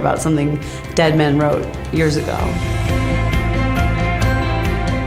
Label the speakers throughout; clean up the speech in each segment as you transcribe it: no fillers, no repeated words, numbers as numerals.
Speaker 1: about something dead men wrote years ago.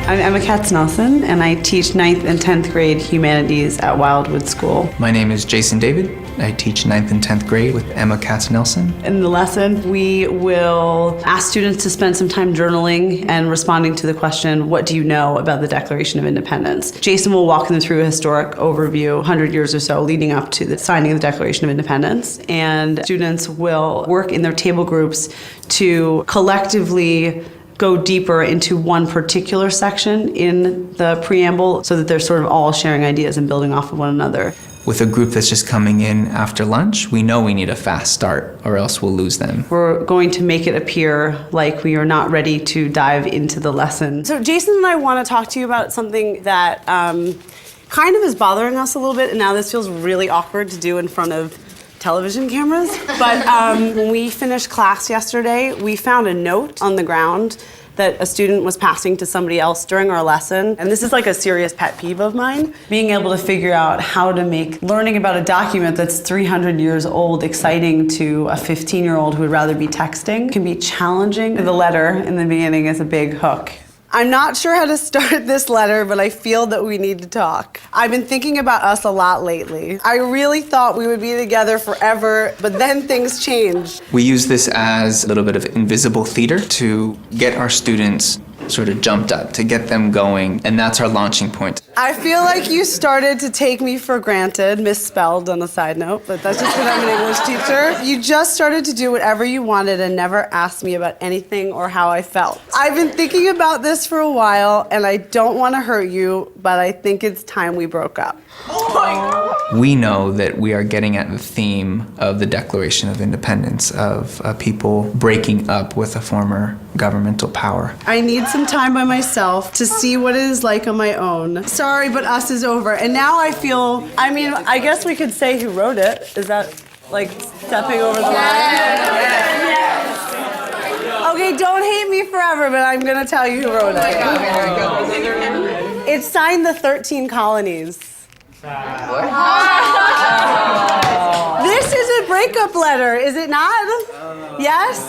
Speaker 1: I'm Emma Katz-Nelson, and I teach 9th and 10th grade humanities at Wildwood School.
Speaker 2: My name is Jason David. I teach 9th and 10th grade with Emma Katz-Nelson.
Speaker 1: In the lesson, we will ask students to spend some time journaling and responding to the question, what do you know about the Declaration of Independence? Jason will walk them through a historic overview, 100 years or so leading up to the signing of the Declaration of Independence. And students will work in their table groups to collectively go deeper into one particular section in the preamble so that they're sort of all sharing ideas and building off of one another.
Speaker 2: With a group that's just coming in after lunch, we know we need a fast start or else we'll lose them.
Speaker 1: We're going to make it appear like we are not ready to dive into the lesson. So Jason and I want to talk to you about something that kind of is bothering us a little bit, and now this feels really awkward to do in front of television cameras. But when we finished class yesterday, we found a note on the ground that a student was passing to somebody else during our lesson. And this is like a serious pet peeve of mine. Being able to figure out how to make learning about a document that's 300 years old exciting to a 15-year-old who would rather be texting can be challenging. The letter in the beginning is a big hook. I'm not sure how to start this letter, but I feel that we need to talk. I've been thinking about us a lot lately. I really thought we would be together forever, but then things changed.
Speaker 2: We use this as a little bit of invisible theater to get our students sort of jumped up, to get them going, and that's our launching point.
Speaker 1: I feel like you started to take me for granted, misspelled on a side note, but that's just because I'm an English teacher. You just started to do whatever you wanted and never asked me about anything or how I felt. I've been thinking about this for a while, and I don't want to hurt you, but I think it's time we broke up. Oh my God.
Speaker 2: We know that we are getting at the theme of the Declaration of Independence, of people breaking up with a former governmental power.
Speaker 1: I need some time by myself to see what it is like on my own. Sorry, but us is over. And now I feel, I guess we could say who wrote it. Is that like stepping over the line? Yes. Okay, don't hate me forever, but I'm gonna tell you who wrote it. It's signed the 13 colonies. This is a breakup letter, is it not? Yes?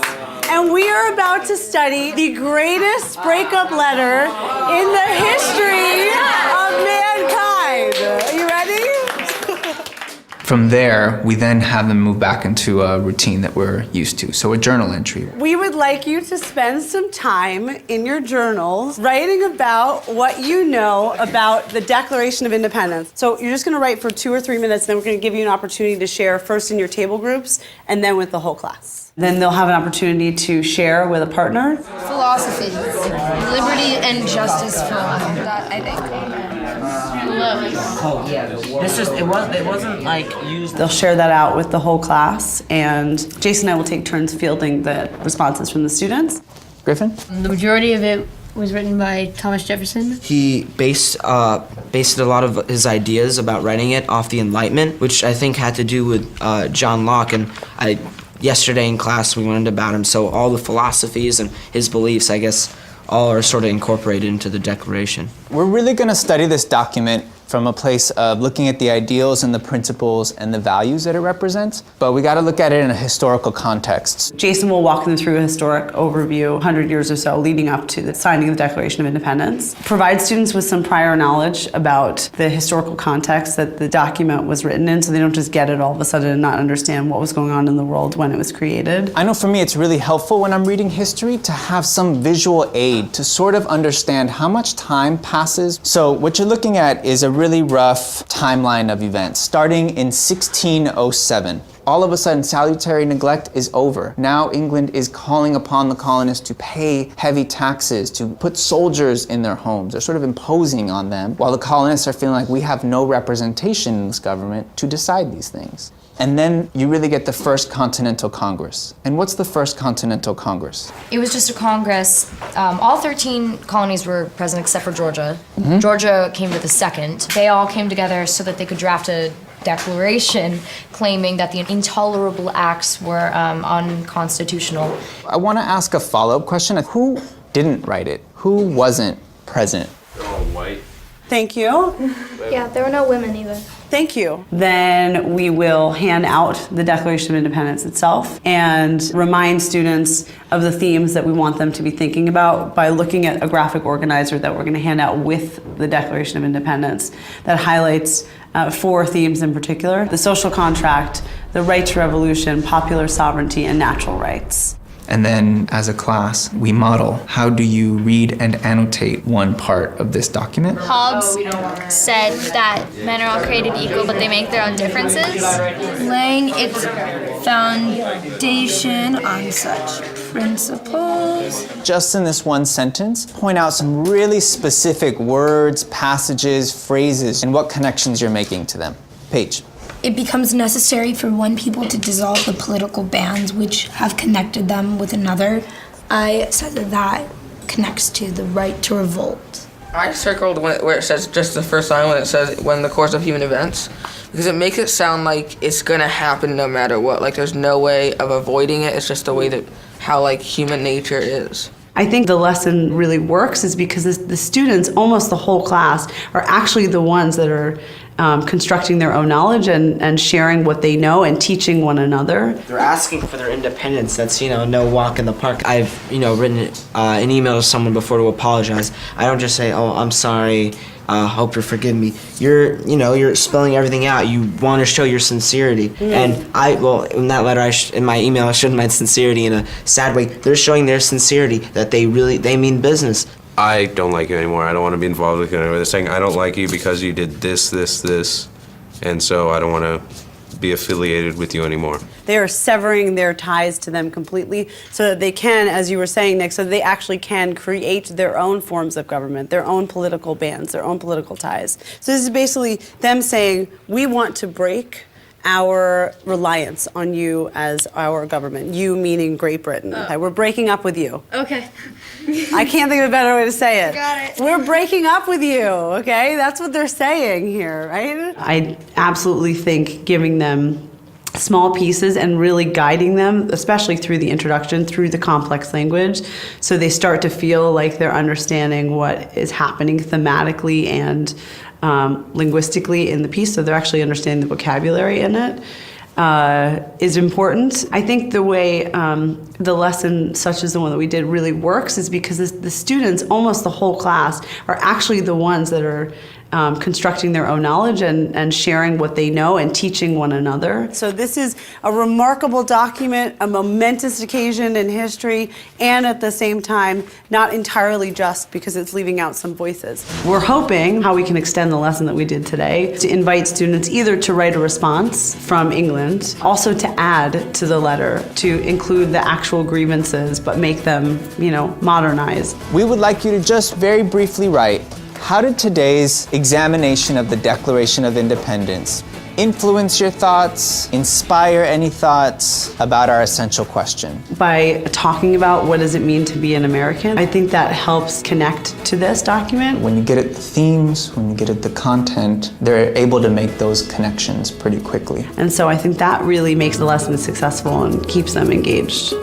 Speaker 1: And we are about to study the greatest breakup letter in the history of mankind. Are you ready?
Speaker 2: From there, we then have them move back into a routine that we're used to, so a journal entry.
Speaker 1: We would like you to spend some time in your journals writing about what you know about the Declaration of Independence. So you're just going to write for 2 or 3 minutes, then we're going to give you an opportunity to share first in your table groups and then with the whole class. Then they'll have an opportunity to share with a partner.
Speaker 3: Philosophy, liberty and justice for all. That, I think.
Speaker 4: Oh yeah, it wasn't like used.
Speaker 1: They'll share that out with the whole class, and Jason and I will take turns fielding the responses from the students.
Speaker 2: Griffin?
Speaker 5: The majority of it was written by Thomas Jefferson.
Speaker 4: He based a lot of his ideas about writing it off the Enlightenment, which I think had to do with John Locke. And yesterday in class we learned about him, so all the philosophies and his beliefs, I guess, all are sort of incorporated into the Declaration.
Speaker 2: We're really going to study this document from a place of looking at the ideals and the principles and the values that it represents, but we got to look at it in a historical context.
Speaker 1: Jason will walk them through a historic overview, 100 years or so, leading up to the signing of the Declaration of Independence. Provide students with some prior knowledge about the historical context that the document was written in, so they don't just get it all of a sudden and not understand what was going on in the world when it was created.
Speaker 2: I know for me it's really helpful when I'm reading history to have some visual aid to sort of understand how much time passes. So what you're looking at is a really rough timeline of events, starting in 1607. All of a sudden, salutary neglect is over. Now England is calling upon the colonists to pay heavy taxes, to put soldiers in their homes. They're sort of imposing on them, while the colonists are feeling like we have no representation in this government to decide these things. And then you really get the First Continental Congress. And what's the First Continental Congress?
Speaker 3: It was just a Congress. All 13 colonies were present except for Georgia. Georgia came to the second. They all came together so that they could draft a declaration claiming that the intolerable acts were unconstitutional.
Speaker 2: I want to ask a follow-up question. Who didn't write it? Who wasn't present?
Speaker 6: They're all white.
Speaker 1: Thank you.
Speaker 7: Yeah, there were no women either.
Speaker 1: Thank you. Then we will hand out the Declaration of Independence itself and remind students of the themes that we want them to be thinking about by looking at a graphic organizer that we're going to hand out with the Declaration of Independence that highlights 4 themes in particular: the social contract, the right to revolution, popular sovereignty, and natural rights.
Speaker 2: And then as a class, we model how do you read and annotate one part of this document.
Speaker 6: Hobbes said that men are all created equal, but they make their own differences.
Speaker 7: Laying its foundation on such principles.
Speaker 2: Just in this one sentence, point out some really specific words, passages, phrases, and what connections you're making to them. Paige.
Speaker 7: It becomes necessary for one people to dissolve the political bands which have connected them with another. I said that connects to the right to revolt.
Speaker 8: I circled where it says just the first line when it says when the course of human events, because it makes it sound like it's gonna happen no matter what. Like there's no way of avoiding it. It's just the way that how like human nature is.
Speaker 1: I think the lesson really works is because the students, almost the whole class, are actually the ones that are constructing their own knowledge and sharing what they know and teaching one another.
Speaker 4: They're asking for their independence. That's, no walk in the park. I've, written an email to someone before to apologize. I don't just say, oh, I'm sorry, hope you forgive me. You're spelling everything out. You want to show your sincerity. And in that letter, in my email, I showed my sincerity in a sad way. They're showing their sincerity that they mean business.
Speaker 9: I don't like you anymore. I don't want to be involved with you anymore. They're saying, I don't like you because you did this, this, this, and so I don't want to be affiliated with you anymore.
Speaker 1: They are severing their ties to them completely so that they can, as you were saying, Nick, so that they actually can create their own forms of government, their own political bands, their own political ties. So this is basically them saying, we want to break our reliance on you as our government. You meaning Great Britain. Okay, we're breaking up with you.
Speaker 6: Okay.
Speaker 1: I can't think of a better way to say it.
Speaker 6: Got it.
Speaker 1: We're breaking up with you, okay? That's what they're saying here, right? I absolutely think giving them small pieces and really guiding them, especially through the introduction, through the complex language, so they start to feel like they're understanding what is happening thematically and linguistically in the piece, so they're actually understanding the vocabulary in it, is important. I think the way the lesson, such as the one that we did, really works is because the students, almost the whole class, are actually the ones that are constructing their own knowledge and sharing what they know and teaching one another. So this is a remarkable document, a momentous occasion in history, and at the same time, not entirely just because it's leaving out some voices. We're hoping how we can extend the lesson that we did today to invite students either to write a response from England, also to add to the letter, to include the actual grievances, but make them, modernized.
Speaker 2: We would like you to just very briefly write, how did today's examination of the Declaration of Independence influence your thoughts, inspire any thoughts about our essential question?
Speaker 1: By talking about what does it mean to be an American, I think that helps connect to this document.
Speaker 2: When you get at the themes, when you get at the content, they're able to make those connections pretty quickly.
Speaker 1: And so I think that really makes the lesson successful and keeps them engaged.